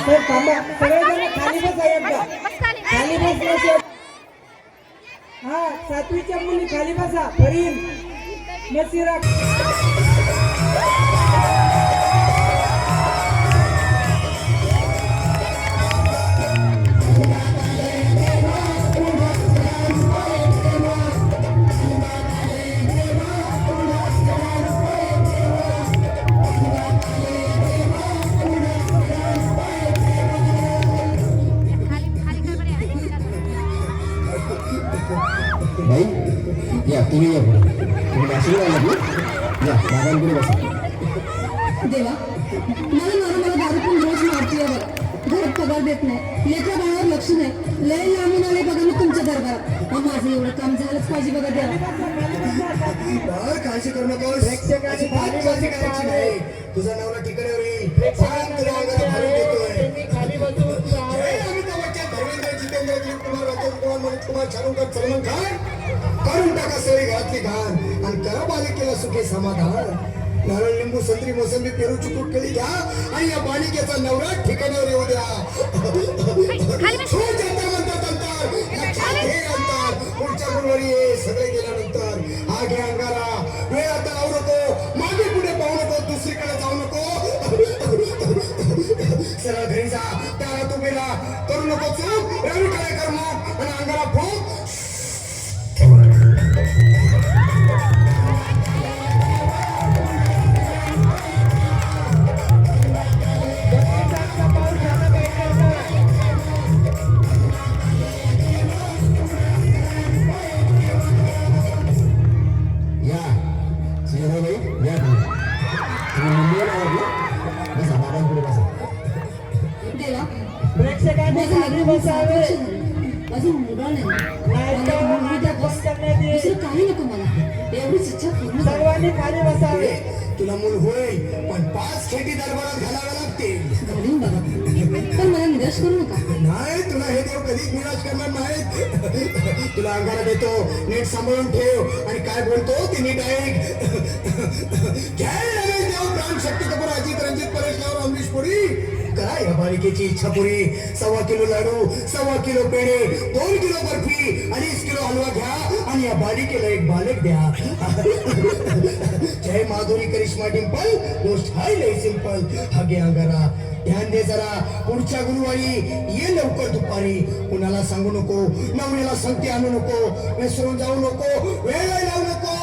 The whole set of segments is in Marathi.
सर थांबा सगळेजण खाली बसा एकदा खाली बसण्याचे हा सातवीच्या मुली खाली बसा फरीन नसीरा भाई या तुम्ही या तुम्ही नाशिकला आलात ना या बाबांकडे बसा देवा मला दारू पण रोज मारते बघा घरात पगार देत नाही लेकरा बाळावर लक्ष नाही लय लांबून आले बघा मी तुमच्या दरबारात माझं एवढं काम झालंच पाहिजे बघा देवा काळजी करू नकोस काळजी करायची नाही तुझा नवरा ठिकाणावर येईल सलमान खान करून टाका सगळी घरातली घाण आणि करा बालिकेला सुखी समाधान नारळ लिंबू संत्री मोसंबी पेरू चुकूट केली घ्या आणि या बालिकेचा नवरा ठिकाणावर येऊ द्या पुढच्या गुरुवारी सगळे गेल्यानंतर आगे अंगारा वेळ आता लावू नको मागे पुढे पाहू नको दुसरीकडे जाऊ नको सरळ घरी जा त्याला तू गेला करू नको चूक रवीकडे कर मग आणि अंगारा फूक अजून मुलगा नाही दुसरं काही नको मला एवढीच इच्छा पूर्ण सर्वांनी खाली बसावे तुला मूल होय पण 5 खेटी दरबारात घालाव्या लागतील घालून बघा पण मला निराश करू नका नाही तुला हे देव कधीच निराश करणार नाहीत तुला अंगाला देतो नीट सांभाळून ठेव आणि काय बोलतो ते नीट ऐक जय नवीन देव प्राण शक्ती कपूर अजित रणजित परेश राव अमरीश पुरी करा या बालिकेची इच्छा पुरी 1.25 किलो लाडू 1.25 किलो पेढे 2 किलो बर्फी 2.5 किलो हलवा घ्या आणि या बालिकेला एक बालक द्या जय माधुरी करिश्मा डिंपल गोष्ट हाय लय सिंपल हागे अंगारा ध्यान दे जरा पुढच्या गुरुवारी ये लवकर दुपारी कुणाला सांगू नको नवऱ्याला संगती आणू नको विसरून जाऊ नको वेळ लावू नको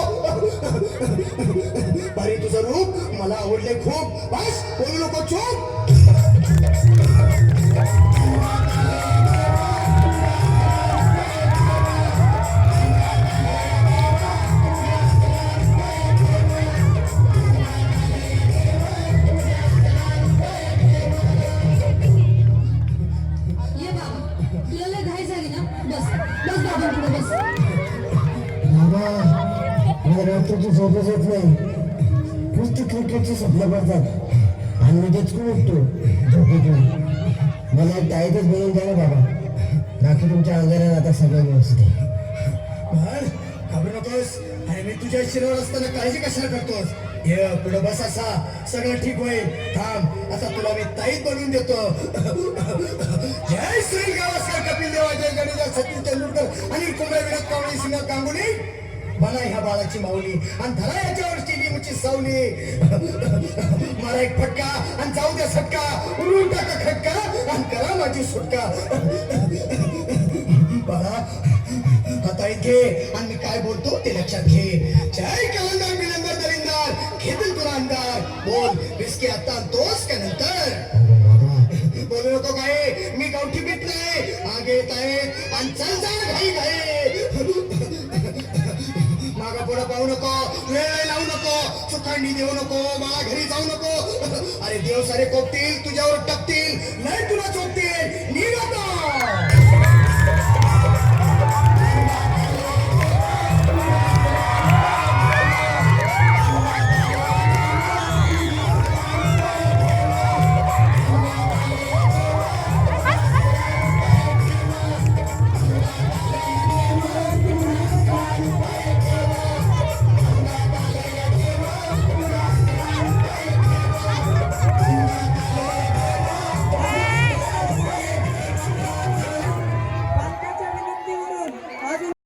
बारी तुझं रूप मला आवडले खूप बस बोलू नको चूप रात्रीची झोपच येत नाही नुसती क्रिकेटची स्वप्न पडतात आणि मी डचकून उठतो झोपेतून मला एक टाईटच बनवून द्या ना बाबा बाकी तुमच्या अंगारात आता सगळं व्यवस्थित आहे घाबरू नकोस आणि मी तुझ्या शिरावर असताना काळजी कशाला करतोस ये पुढे बस असा सगळं ठीक होईल थांब आता तुला मी ताईत बनवून देतो जय श्री गावस्कर कपिल देव जय गणेश सचिन तेंडुलकर आणि कुंभे विराट कोहली सिंह गांगुली बना ह्या बाळाची माऊली आणि धरा याच्यावर स्टेडियमची सावली मला एक फटका आणि जाऊ द्या सटका उडून टाका खटका आणि करा माझी सुटका बाळा आता घे आणि मी काय बोलतो ते लक्षात घे जय कलंदर मिलंदर दरिंदर घेतील तुला अंधार बोल बिस्की आता तोच का नंतर बोलू नको काय मी गावठी पीत नाही आगे येत आहे आणि चल जा घाई घाई मागा पुढे पाहू नको वेळ लावू नको चुकांडी देऊ नको मला घरी जाऊ नको अरे देव सारे कोपतील तुझ्यावर टपतील नाही तुला चोपतील निघा